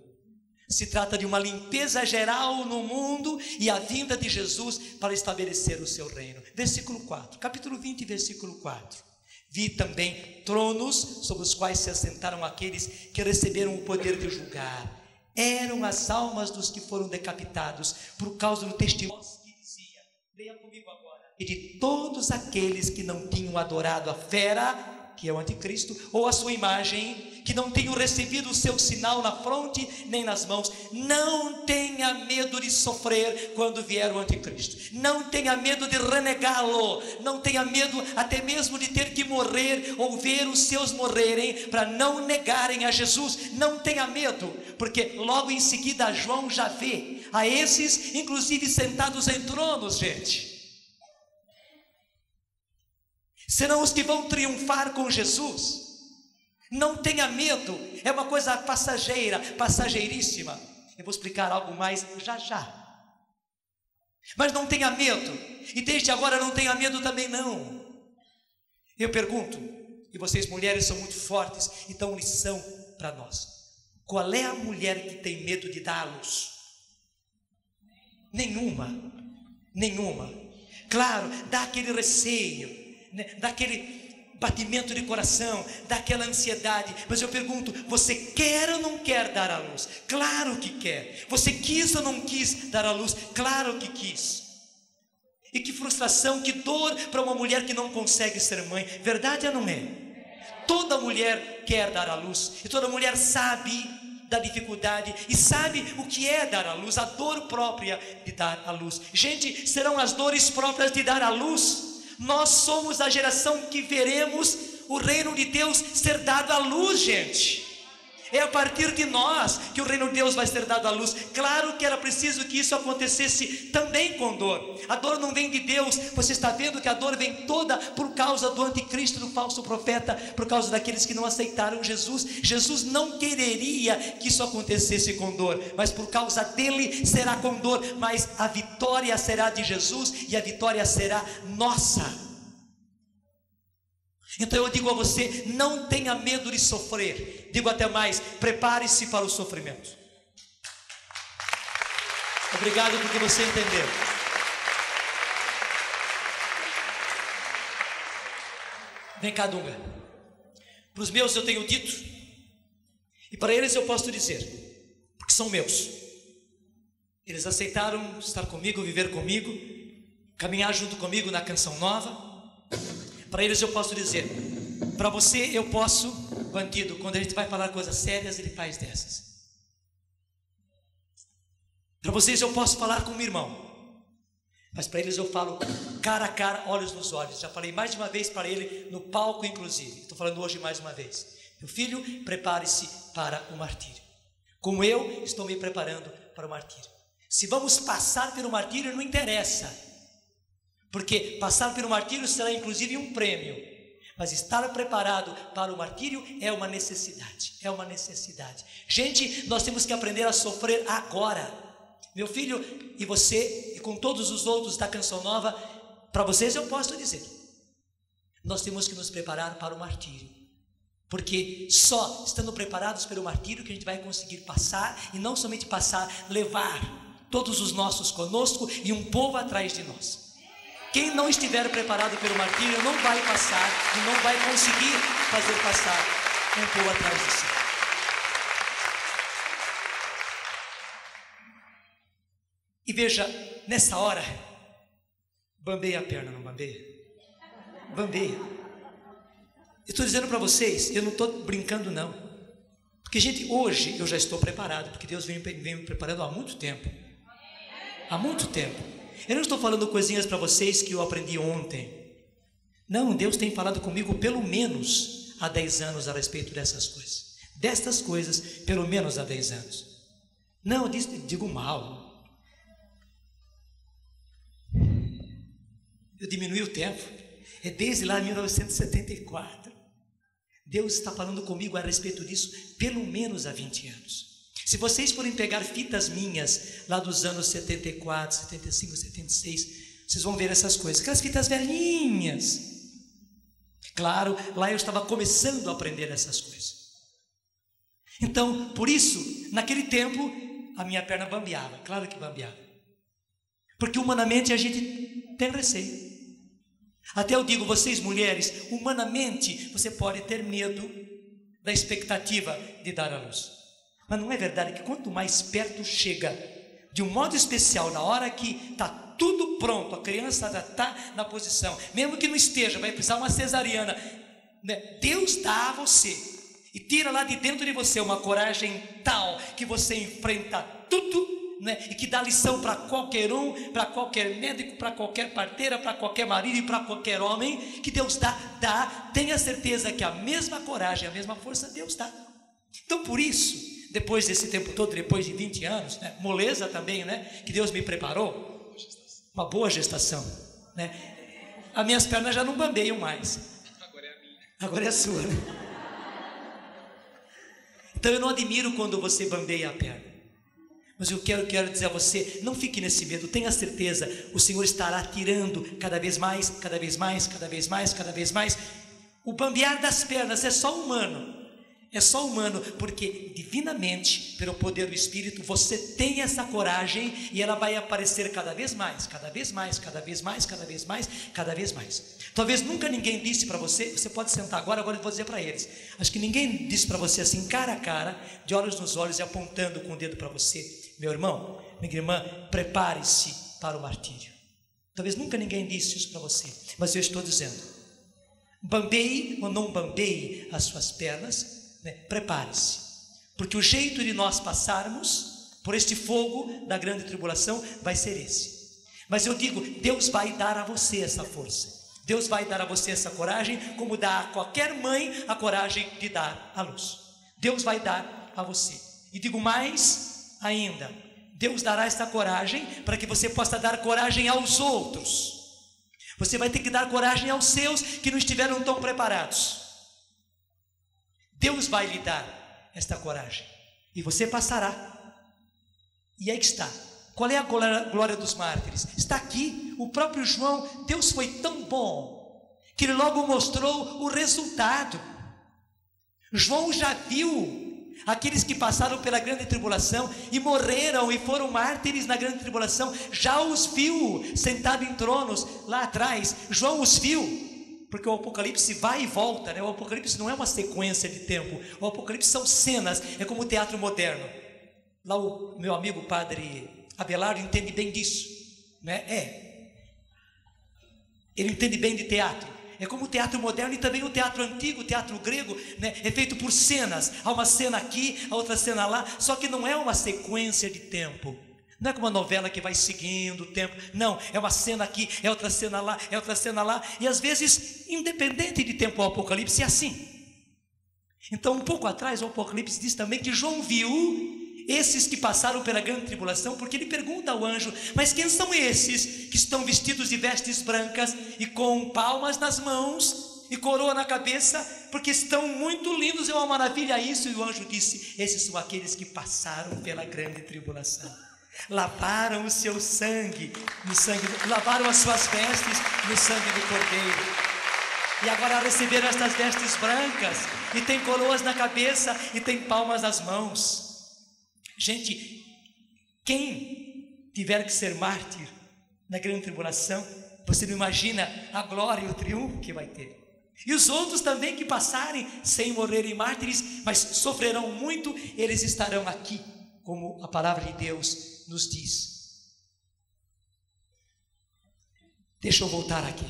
Se trata de uma limpeza geral no mundo e a vinda de Jesus para estabelecer o seu reino. Versículo 4, capítulo 20, versículo 4. Vi também tronos sobre os quais se assentaram aqueles que receberam o poder de julgar. Eram as almas dos que foram decapitados por causa do testemunho que dizia, leia comigo agora, e de todos aqueles que não tinham adorado a fera, que é o anticristo, ou a sua imagem, que não tenham recebido o seu sinal na fronte nem nas mãos. Não tenha medo de sofrer quando vier o anticristo. Não tenha medo de renegá-lo. Não tenha medo até mesmo de ter que morrer ou ver os seus morrerem para não negarem a Jesus. Não tenha medo, porque logo em seguida João já vê a esses inclusive sentados em tronos, gente. Serão os que vão triunfar com Jesus. Não tenha medo, é uma coisa passageira, passageiríssima. Eu vou explicar algo mais já. Mas não tenha medo, e desde agora não tenha medo também não. Eu pergunto, e vocês mulheres são muito fortes e dão lição para nós. Qual é a mulher que tem medo de dar à luz? Nenhuma. Claro, dá aquele receio, daquele batimento de coração, daquela ansiedade, mas eu pergunto, você quer ou não quer dar à luz? Claro que quer. Você quis ou não quis dar à luz? Claro que quis. E que frustração, que dor para uma mulher que não consegue ser mãe. Verdade ou não é? Toda mulher quer dar à luz, e toda mulher sabe da dificuldade e sabe o que é dar à luz, a dor própria de dar à luz. Gente, serão as dores próprias de dar à luz. Nós somos a geração que veremos o reino de Deus ser dado à luz, gente. É a partir de nós que o reino de Deus vai ser dado à luz. Claro que era preciso que isso acontecesse também com dor. A dor não vem de Deus. Você está vendo que a dor vem toda por causa do anticristo, do falso profeta, por causa daqueles que não aceitaram Jesus. Jesus não quereria que isso acontecesse com dor, mas por causa dele será com dor. Mas a vitória será de Jesus e a vitória será nossa. Então eu digo a você, não tenha medo de sofrer. Digo até mais, prepare-se para o sofrimento. Obrigado porque você entendeu. Vem cá, Dunga. Para os meus eu tenho dito, e para eles eu posso dizer, porque são meus. Eles aceitaram estar comigo, viver comigo, caminhar junto comigo na Canção Nova. Para eles eu posso dizer, para você eu posso, bandido, quando a gente vai falar coisas sérias, ele faz dessas. Para vocês eu posso falar como irmão, mas para eles eu falo cara a cara, olhos nos olhos. Já falei mais de uma vez para ele, no palco inclusive, estou falando hoje mais uma vez. Meu filho, prepare-se para o martírio, como eu estou me preparando para o martírio. Se vamos passar pelo martírio não interessa, porque passar pelo martírio será inclusive um prêmio, mas estar preparado para o martírio é uma necessidade, é uma necessidade. Gente, nós temos que aprender a sofrer agora. Meu filho e você, e com todos os outros da Canção Nova, para vocês eu posso dizer, nós temos que nos preparar para o martírio, porque só estando preparados para o martírio que a gente vai conseguir passar, e não somente passar, levar todos os nossos conosco e um povo atrás de nós. Quem não estiver preparado pelo martírio não vai passar e não vai conseguir fazer passar um povo atrás de si. E veja, nessa hora, bambeia a perna, não bambeia? Bambeia. Eu estou dizendo para vocês, eu não estou brincando não, porque gente, hoje eu já estou preparado, porque Deus vem me preparando há muito tempo. Há muito tempo. Eu não estou falando coisinhas para vocês que eu aprendi ontem. Não, Deus tem falado comigo pelo menos há 10 anos a respeito dessas coisas. Destas coisas, pelo menos há 10 anos. Não, eu digo mal. Eu diminui o tempo. É desde lá 1974. Deus está falando comigo a respeito disso pelo menos há 20 anos. Se vocês forem pegar fitas minhas lá dos anos 74, 75, 76, vocês vão ver essas coisas, aquelas fitas velhinhas. Claro, lá eu estava começando a aprender essas coisas. Então, por isso, naquele tempo, a minha perna bambeava, claro que bambeava. Porque humanamente a gente tem receio. Até eu digo, vocês mulheres, humanamente você pode ter medo da expectativa de dar à luz. Mas não é verdade que quanto mais perto chega, de um modo especial, na hora que está tudo pronto, a criança já está na posição, mesmo que não esteja, vai precisar uma cesariana, né? Deus dá a você e tira lá de dentro de você uma coragem tal que você enfrenta tudo, né? E que dá lição para qualquer um, para qualquer médico, para qualquer parteira, para qualquer marido e para qualquer homem, que Deus dá, tenha certeza que a mesma coragem, a mesma força Deus dá. Então por isso, depois desse tempo todo, depois de 20 anos, né, moleza também, né, que Deus me preparou, uma boa gestação, né, as minhas pernas já não bambeiam mais, agora é a minha, agora é a sua, né? Então eu não admiro quando você bambeia a perna, mas eu quero dizer a você, não fique nesse medo, tenha certeza, o Senhor estará tirando cada vez mais, cada vez mais, cada vez mais, cada vez mais. O bambear das pernas é só humano. É só humano, porque divinamente, pelo poder do Espírito, você tem essa coragem e ela vai aparecer cada vez mais, cada vez mais, cada vez mais, cada vez mais, cada vez mais. Talvez nunca ninguém disse para você, você pode sentar agora eu vou dizer para eles. Acho que ninguém disse para você assim, cara a cara, de olhos nos olhos e apontando com o dedo para você. Meu irmão, minha irmã, prepare-se para o martírio. Talvez nunca ninguém disse isso para você, mas eu estou dizendo. Bambeie ou não bambeie as suas pernas, né? Prepare-se, porque o jeito de nós passarmos por este fogo da grande tribulação vai ser esse. Mas eu digo, Deus vai dar a você essa força, Deus vai dar a você essa coragem, como dá a qualquer mãe a coragem de dar à luz. Deus vai dar, a você. E digo mais ainda, Deus dará esta coragem para que você possa dar coragem aos outros. Você vai ter que dar coragem aos seus que não estiveram tão preparados. Deus vai lhe dar esta coragem e você passará. E aí que está. Qual é a glória dos mártires? Está aqui. O próprio João, Deus foi tão bom que ele logo mostrou o resultado. João já viu aqueles que passaram pela grande tribulação e morreram e foram mártires na grande tribulação, já os viu sentado em tronos lá atrás. João os viu, porque o Apocalipse vai e volta, né? O Apocalipse não é uma sequência de tempo, o Apocalipse são cenas, é como o teatro moderno. Lá o meu amigo padre Abelardo entende bem disso, né? Ele entende bem de teatro. É como o teatro moderno e também o teatro antigo, o teatro grego, né? É feito por cenas. Há uma cena aqui, a outra cena lá, só que não é uma sequência de tempo. Não é como uma novela que vai seguindo o tempo. Não, é uma cena aqui, é outra cena lá, é outra cena lá. E às vezes, independente de tempo, o Apocalipse é assim. Então, um pouco atrás, o Apocalipse diz também que João viu esses que passaram pela grande tribulação, porque ele pergunta ao anjo: mas quem são esses que estão vestidos de vestes brancas e com palmas nas mãos e coroa na cabeça, porque estão muito lindos, é uma maravilha isso. E o anjo disse: esses são aqueles que passaram pela grande tribulação, lavaram o seu sangue, lavaram as suas vestes no sangue do Cordeiro, e agora receberam estas vestes brancas, e tem coroas na cabeça, e tem palmas nas mãos. Gente, quem tiver que ser mártir na grande tribulação, você não imagina a glória e o triunfo que vai ter. E os outros também que passarem sem morrerem mártires, mas sofrerão muito, eles estarão aqui, como a palavra de Deus nos diz. Deixa eu voltar aqui.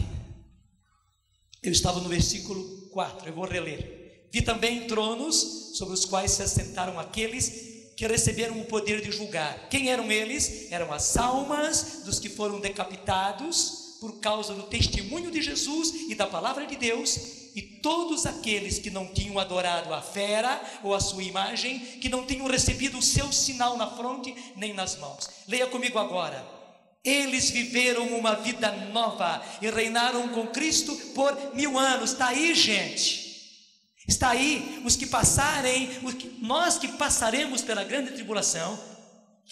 Eu estava no versículo 4, eu vou reler. Vi também tronos sobre os quais se assentaram aqueles que receberam o poder de julgar. Quem eram eles? Eram as almas dos que foram decapitados por causa do testemunho de Jesus e da palavra de Deus, e todos aqueles que não tinham adorado a fera ou a sua imagem, que não tinham recebido o seu sinal na fronte nem nas mãos. Leia comigo agora. Eles viveram uma vida nova e reinaram com Cristo por 1000 anos. Está aí, gente. Está aí os que passarem, nós que passaremos pela grande tribulação,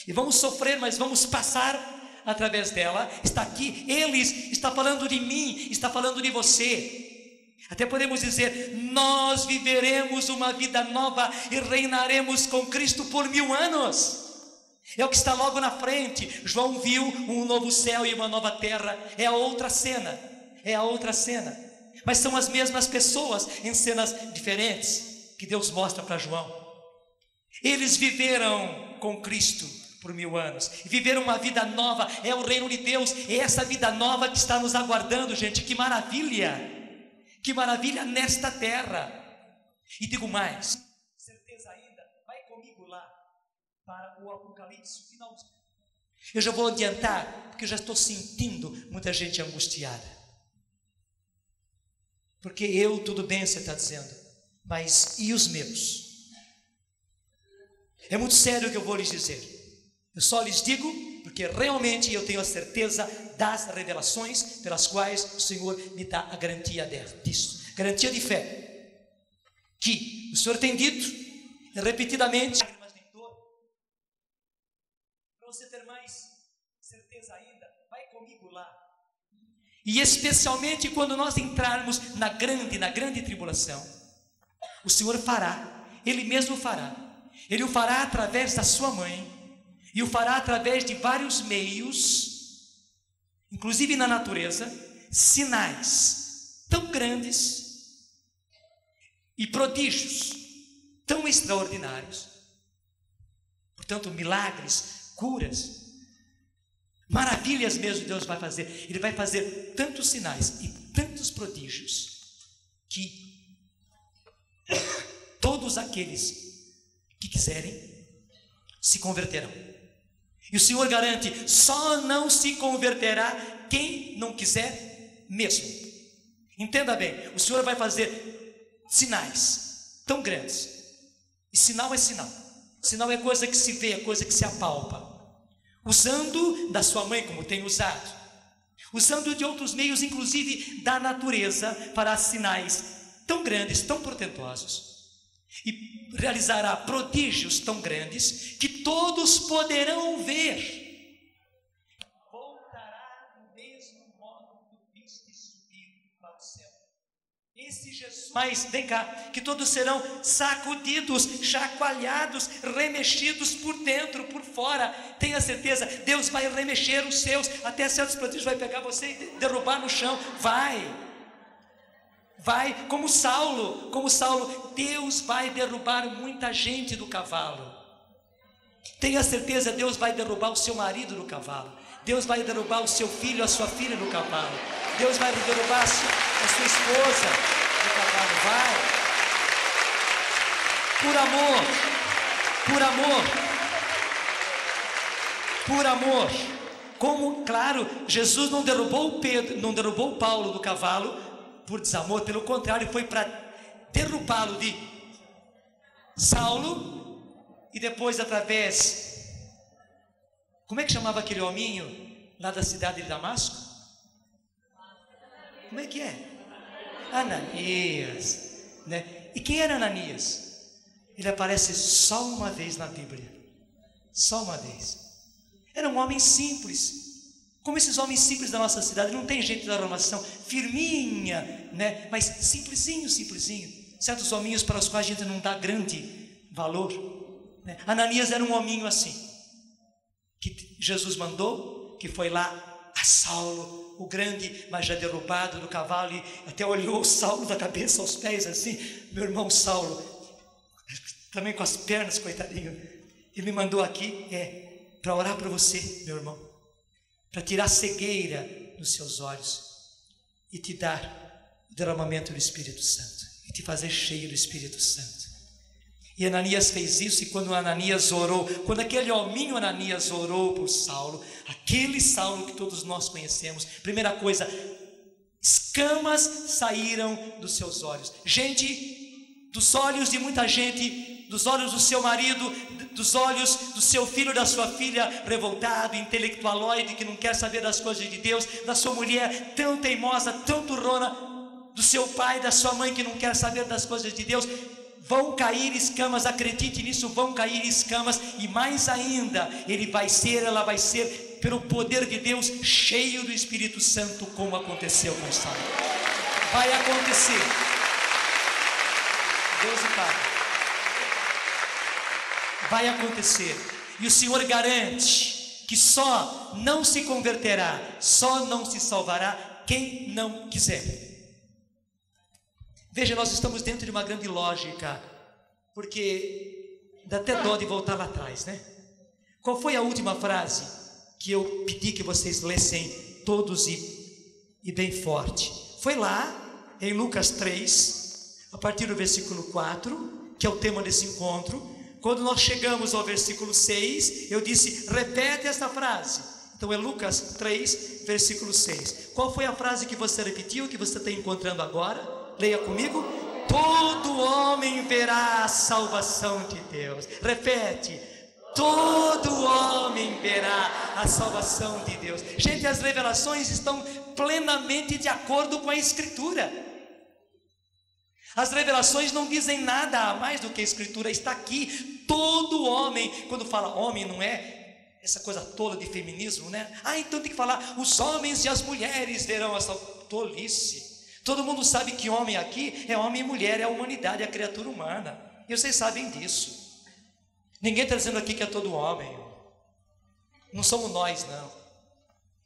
e vamos sofrer, mas vamos passar através dela. Está aqui, eles, está falando de mim, está falando de você. Até podemos dizer, nós viveremos uma vida nova e reinaremos com Cristo por 1000 anos. É o que está logo na frente. João viu um novo céu e uma nova terra. É a outra cena, mas são as mesmas pessoas em cenas diferentes que Deus mostra para João. Eles viveram com Cristo por 1000 anos, viveram uma vida nova, é o reino de Deus, é essa vida nova que está nos aguardando, gente. Que maravilha nesta terra. E digo mais, certeza ainda, vai comigo lá para o Apocalipse final. Eu já vou adiantar, porque eu já estou sentindo muita gente angustiada. Porque eu, tudo bem, você está dizendo, mas e os meus? É muito sério o que eu vou lhes dizer. Eu só lhes digo porque realmente eu tenho a certeza das revelações pelas quais o Senhor me dá a garantia disso. Garantia de fé. Que o Senhor tem dito repetidamente, para você ter mais certeza ainda, vai comigo lá. E especialmente quando nós entrarmos na grande tribulação, o Senhor fará, Ele mesmo fará. Ele o fará através da sua mãe, e o fará através de vários meios, inclusive na natureza, sinais tão grandes e prodígios tão extraordinários. Portanto, milagres, curas, maravilhas mesmo Deus vai fazer. Ele vai fazer tantos sinais e tantos prodígios que todos aqueles que quiserem se converterão. E o Senhor garante, só não se converterá quem não quiser mesmo. Entenda bem, o Senhor vai fazer sinais tão grandes, E sinal é sinal. Sinal é coisa que se vê, é coisa que se apalpa. Usando da sua mãe, como tem usado. Usando de outros meios, inclusive da natureza, para sinais tão grandes, tão portentosos. E realizará prodígios tão grandes que todos poderão ver. Voltará do mesmo modo que viste subir para o céu. Esse Jesus, mas vem cá, que todos serão sacudidos, chacoalhados, remexidos por dentro, por fora. Tenha certeza, Deus vai remexer os seus, até certos prodígios vai pegar você e derrubar no chão. Vai, como Saulo, Deus vai derrubar muita gente do cavalo. Tenha certeza, Deus vai derrubar o seu marido do cavalo. Deus vai derrubar o seu filho, a sua filha do cavalo. Deus vai derrubar a sua esposa do cavalo. Vai. Por amor. Como, claro, Jesus não derrubou Paulo do cavalo por desamor, pelo contrário, foi para derrubá-lo de Saulo, e depois através, como é que chamava aquele hominho lá da cidade de Damasco? Como é que é? Ananias, né? E quem era Ananias? Ele aparece só uma vez na Bíblia, só uma vez. Era um homem simples, como esses homens simples da nossa cidade. Não tem gente da arrumação firminha, né? Mas simplesinho. Certos hominhos para os quais a gente não dá grande valor, né? Ananias era um hominho assim, que Jesus mandou, que foi lá a Saulo, o grande, mas já derrubado do cavalo, e até olhou Saulo da cabeça aos pés assim. Meu irmão Saulo, também com as pernas, coitadinho, ele me mandou aqui para orar para você, meu irmão, para tirar a cegueira dos seus olhos e te dar o derramamento do Espírito Santo, e te fazer cheio do Espírito Santo. E Ananias fez isso. E quando Ananias orou, quando aquele hominho Ananias orou por Saulo, aquele Saulo que todos nós conhecemos, primeira coisa, escamas saíram dos seus olhos. Gente, dos olhos de muita gente, dos olhos do seu marido, dos olhos do seu filho, da sua filha, revoltado, intelectualoide, que não quer saber das coisas de Deus, da sua mulher tão teimosa, tão turrona, do seu pai, da sua mãe, que não quer saber das coisas de Deus. Vão cair escamas, acredite nisso, vão cair escamas. E mais ainda, ela vai ser, pelo poder de Deus, cheio do Espírito Santo, como aconteceu com Saulo. Vai acontecer. Deus e Pai. Vai acontecer. E o Senhor garante que só não se converterá, só não se salvará quem não quiser. Veja, nós estamos dentro de uma grande lógica, porque dá até dó de voltar lá atrás, né? Qual foi a última frase que eu pedi que vocês lessem todos e bem forte? Foi lá em Lucas 3, a partir do versículo 4, que é o tema desse encontro. Quando nós chegamos ao versículo 6, eu disse, repete esta frase. Então é Lucas 3, versículo 6. Qual foi a frase que você repetiu, que você está encontrando agora? Leia comigo. Todo homem verá a salvação de Deus. Repete. Todo homem verá a salvação de Deus. Gente, as revelações estão plenamente de acordo com a Escritura. As revelações não dizem nada a mais do que a Escritura. Está aqui. Todo homem, quando fala homem, não é essa coisa tola de feminismo, né? Então tem que falar, os homens e as mulheres verão a salvação. Tolice. Todo mundo sabe que homem aqui é homem e mulher, é a humanidade, é a criatura humana. E vocês sabem disso. Ninguém está dizendo aqui que é todo homem. Não somos nós, não.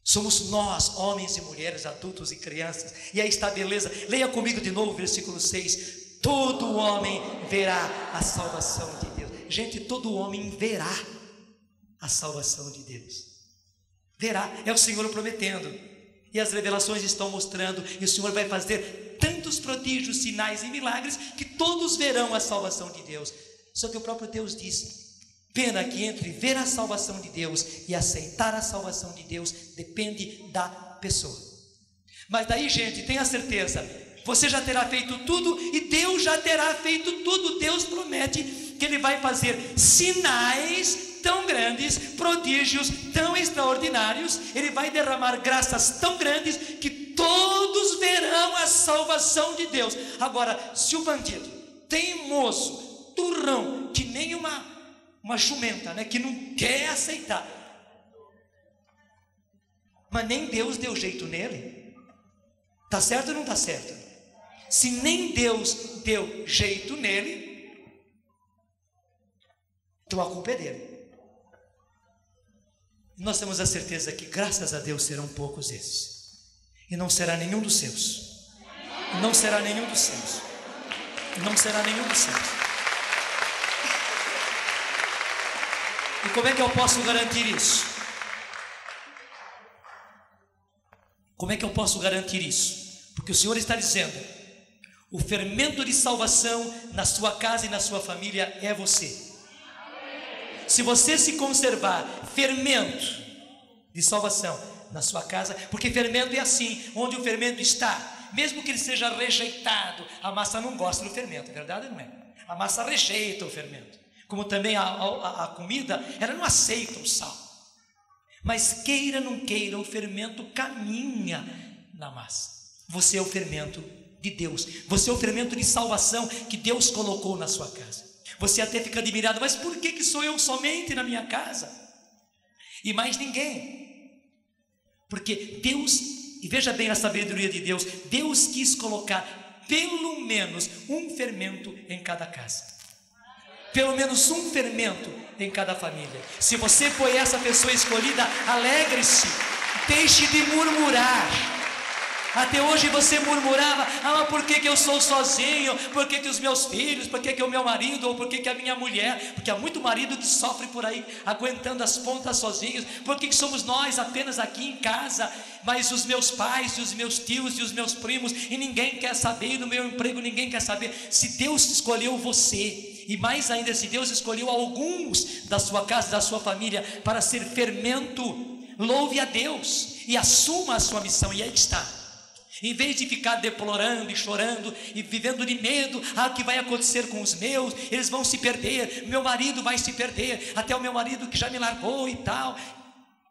Somos nós, homens e mulheres, adultos e crianças. E aí está a beleza. Leia comigo de novo o versículo 6. Todo homem verá a salvação de Deus. Gente, todo homem verá a salvação de Deus. Verá, é o Senhor prometendo. E as revelações estão mostrando, e o Senhor vai fazer tantos prodígios, sinais e milagres, que todos verão a salvação de Deus. Só que o próprio Deus diz, pena que entre ver a salvação de Deus e aceitar a salvação de Deus, depende da pessoa. Mas daí, gente, tenha certeza, você já terá feito tudo, e Deus já terá feito tudo. Deus promete que Ele vai fazer sinais tão grandes, prodígios tão extraordinários, Ele vai derramar graças tão grandes que todos verão a salvação de Deus. Agora, se o bandido, teimoso, turrão, que nem uma jumenta, né, que não quer aceitar, mas nem Deus deu jeito nele, está certo ou não está certo? Se nem Deus deu jeito nele, então a culpa é dele. Nós temos a certeza que, graças a Deus, serão poucos esses, e não será nenhum dos seus, não será nenhum dos seus, não será nenhum dos seus. E como é que eu posso garantir isso? Como é que eu posso garantir isso? Porque o Senhor está dizendo: o fermento de salvação na sua casa e na sua família é você. Se você se conservar fermento de salvação na sua casa, porque fermento é assim, onde o fermento está, mesmo que ele seja rejeitado, a massa não gosta do fermento, é verdade ou não é? A massa rejeita o fermento, como também a comida, ela não aceita o sal. Mas queira ou não queira, o fermento caminha na massa. Você é o fermento de Deus, você é o fermento de salvação que Deus colocou na sua casa. Você até fica admirado, mas por que sou eu somente na minha casa? E mais ninguém? Porque Deus, e veja bem a sabedoria de Deus, Deus quis colocar pelo menos um fermento em cada casa. Pelo menos um fermento em cada família. Se você foi essa pessoa escolhida, alegre-se, deixe de murmurar. Até hoje você murmurava: mas por que eu sou sozinho? Por que os meus filhos? Por que o meu marido? Ou por que a minha mulher? Porque há muito marido que sofre por aí, aguentando as pontas sozinhos. Por que somos nós apenas aqui em casa? Mas os meus pais, e os meus tios e os meus primos, e ninguém quer saber, e no meu emprego ninguém quer saber. Se Deus escolheu você, e mais ainda, se Deus escolheu alguns da sua casa, da sua família, para ser fermento, louve a Deus e assuma a sua missão. E aí está. Em vez de ficar deplorando e chorando e vivendo de medo: o que vai acontecer com os meus? Eles vão se perder, meu marido vai se perder, até o meu marido que já me largou e tal,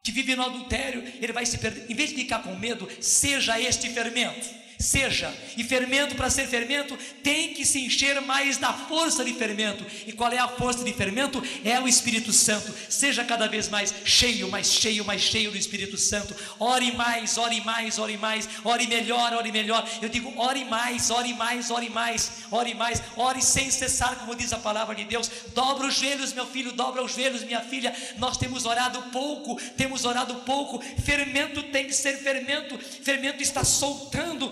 que vive no adultério, ele vai se perder. Em vez de ficar com medo, seja este fermento. Seja, e fermento, para ser fermento, tem que se encher mais da força de fermento. E qual é a força de fermento? É o Espírito Santo. Seja cada vez mais cheio, mais cheio, mais cheio do Espírito Santo. Ore mais, ore mais, ore mais, ore melhor, ore melhor. Eu digo, ore mais, ore mais, ore mais, ore mais, ore sem cessar, como diz a palavra de Deus. Dobra os joelhos, meu filho, dobra os joelhos, minha filha. Nós temos orado pouco, temos orado pouco. Fermento tem que ser fermento. Fermento está soltando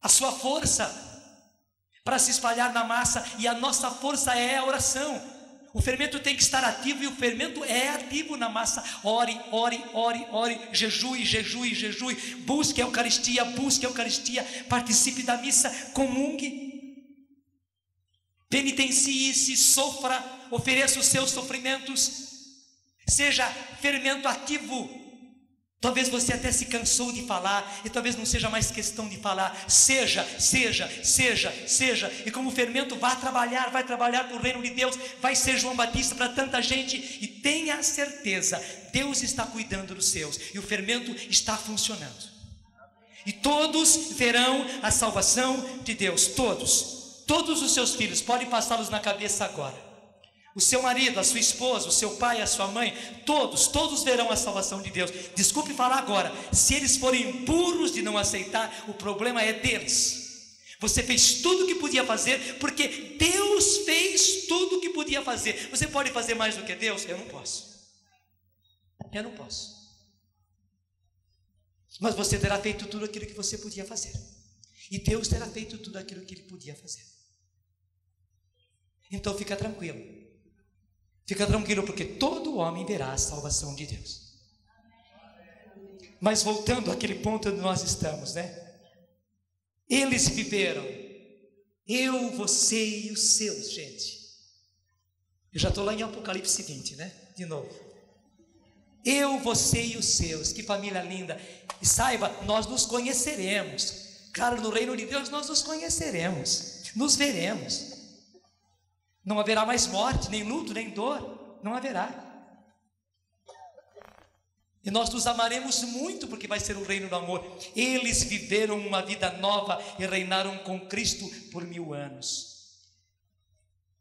a sua força para se espalhar na massa, e a nossa força é a oração. O fermento tem que estar ativo, e o fermento é ativo na massa. Ore, ore, ore, ore, jejue, jejue, jejue, busque a Eucaristia, participe da missa, comungue, penitencie-se, sofra, ofereça os seus sofrimentos, seja fermento ativo. Talvez você até se cansou de falar, e talvez não seja mais questão de falar. Seja, e como fermento, vai trabalhar para o reino de Deus, vai ser João Batista para tanta gente, e tenha certeza, Deus está cuidando dos seus, e o fermento está funcionando, e todos verão a salvação de Deus, todos os seus filhos, podem passá-los na cabeça agora. O seu marido, a sua esposa, o seu pai, a sua mãe, todos verão a salvação de Deus. Desculpe falar agora, se eles forem burros de não aceitar, o problema é deles. Você fez tudo o que podia fazer, porque Deus fez tudo o que podia fazer. Você pode fazer mais do que Deus? Eu não posso. Mas você terá feito tudo aquilo que você podia fazer, e Deus terá feito tudo aquilo que Ele podia fazer. Então fica tranquilo. Fica tranquilo, porque todo homem verá a salvação de Deus. Mas voltando àquele ponto onde nós estamos, né? Eles viveram, eu, você e os seus, gente. Eu já estou lá em Apocalipse 20, né? De novo. Eu, você e os seus, que família linda. E saiba, nós nos conheceremos. Claro, no reino de Deus nós nos conheceremos, nos veremos. Não haverá mais morte, nem luto, nem dor. Não haverá. E nós nos amaremos muito, porque vai ser o reino do amor. Eles viveram uma vida nova e reinaram com Cristo por 1000 anos.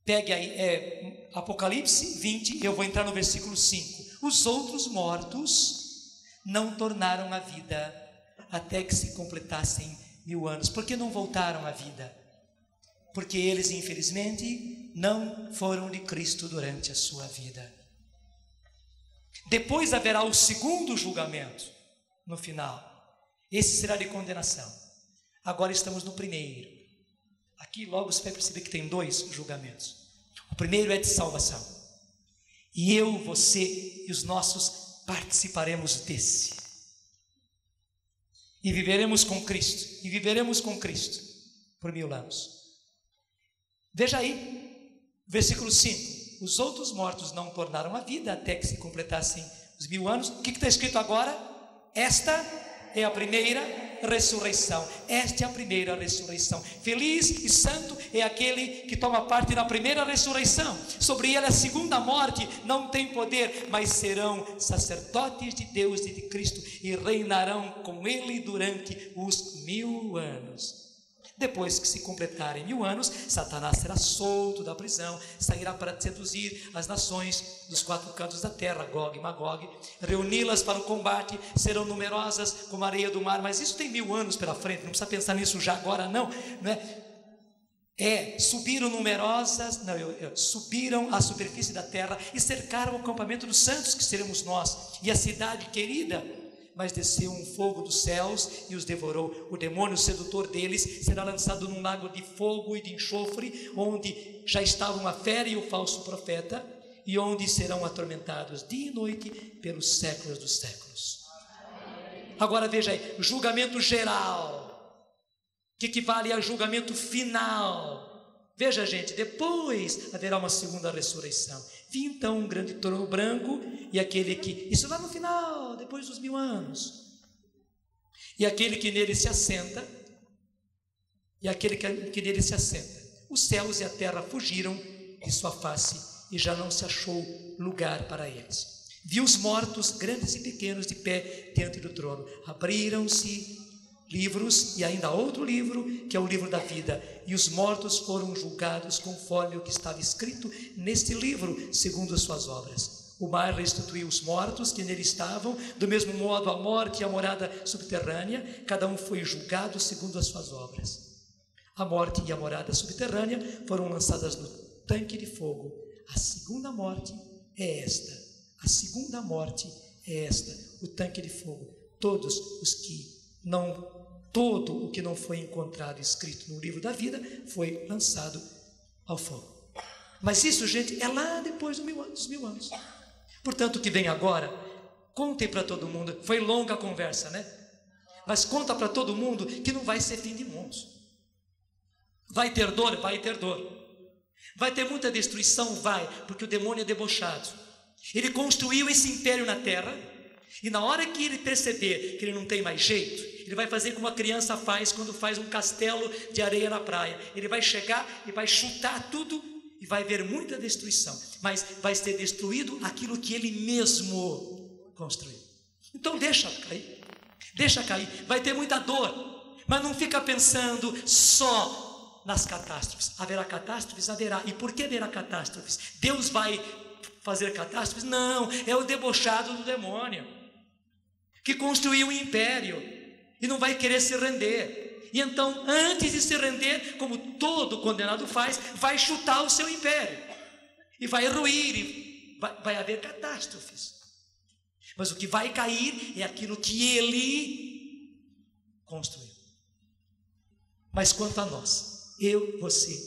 Pegue aí, Apocalipse 20, eu vou entrar no versículo 5. Os outros mortos não tornaram a vida até que se completassem 1000 anos. Por que não voltaram à vida? Porque eles, infelizmente, não foram de Cristo durante a sua vida. Depois haverá o segundo julgamento, no final. Esse será de condenação. Agora estamos no primeiro. Aqui logo você vai perceber que tem 2 julgamentos. O primeiro é de salvação. E eu, você e os nossos participaremos desse. E viveremos com Cristo. E viveremos com Cristo por 1000 anos. Veja aí, versículo 5. Os outros mortos não tornaram a vida até que se completassem os 1000 anos. O que está escrito agora? Esta é a primeira ressurreição. Esta é a primeira ressurreição. Feliz e santo é aquele que toma parte na primeira ressurreição. Sobre ele a segunda morte não tem poder, mas serão sacerdotes de Deus e de Cristo e reinarão com ele durante os 1000 anos. Depois que se completarem 1000 anos, Satanás será solto da prisão, sairá para seduzir as nações dos 4 cantos da terra, Gog e Magog, reuni-las para o combate, serão numerosas como a areia do mar. Mas isso tem 1000 anos pela frente, não precisa pensar nisso já agora não é? Subiram numerosas, subiram à superfície da terra e cercaram o acampamento dos santos, que seremos nós, e a cidade querida. Mas desceu um fogo dos céus e os devorou. O demônio sedutor deles será lançado num lago de fogo e de enxofre, onde já estavam a fera e o falso profeta, e onde serão atormentados dia e noite pelos séculos dos séculos. Agora veja aí, julgamento geral, que equivale a julgamento final. Veja, gente, depois haverá uma segunda ressurreição. Vi então um grande trono branco, e aquele que, isso lá no final, depois dos 1000 anos, e aquele que nele se assenta, os céus e a terra fugiram de sua face, e já não se achou lugar para eles. Vi os mortos, grandes e pequenos, de pé diante do trono. Abriram-se livros, e ainda outro livro, que é o livro da vida, e os mortos foram julgados conforme o que estava escrito neste livro, segundo as suas obras. O mar restituiu os mortos que nele estavam, do mesmo modo a morte e a morada subterrânea, cada um foi julgado segundo as suas obras. A morte e a morada subterrânea foram lançadas no tanque de fogo. A segunda morte é esta. A segunda morte é esta, o tanque de fogo. Todo o que não foi encontrado escrito no livro da vida foi lançado ao fogo. Mas isso, gente, é lá depois dos 1000 anos. Portanto, o que vem agora, contem para todo mundo. Foi longa a conversa, né? Mas conta para todo mundo que não vai ser fim de mundos. Vai ter dor? Vai ter dor. Vai ter muita destruição? Vai, porque o demônio é debochado. Ele construiu esse império na terra, e na hora que ele perceber que ele não tem mais jeito, ele vai fazer como a criança faz quando faz um castelo de areia na praia. Ele vai chegar e vai chutar tudo, e vai haver muita destruição, mas vai ser destruído aquilo que ele mesmo construiu. Então deixa cair, vai ter muita dor, mas não fica pensando só nas catástrofes. Haverá catástrofes? Haverá. E por que haverá catástrofes? Deus vai fazer catástrofes? Não, é o debochado do demônio, que construiu um império e não vai querer se render. E então, antes de se render, como todo condenado faz, vai chutar o seu império, e vai ruir, e vai haver catástrofes. Mas o que vai cair é aquilo que ele construiu. Mas quanto a nós, eu, você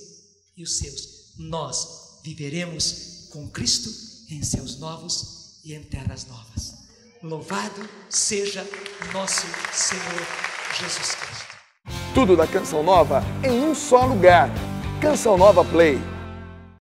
e os seus, nós viveremos com Cristo em céus novos e em terras novas. Louvado seja nosso Senhor Jesus Cristo. Tudo da Canção Nova em um só lugar. Canção Nova Play.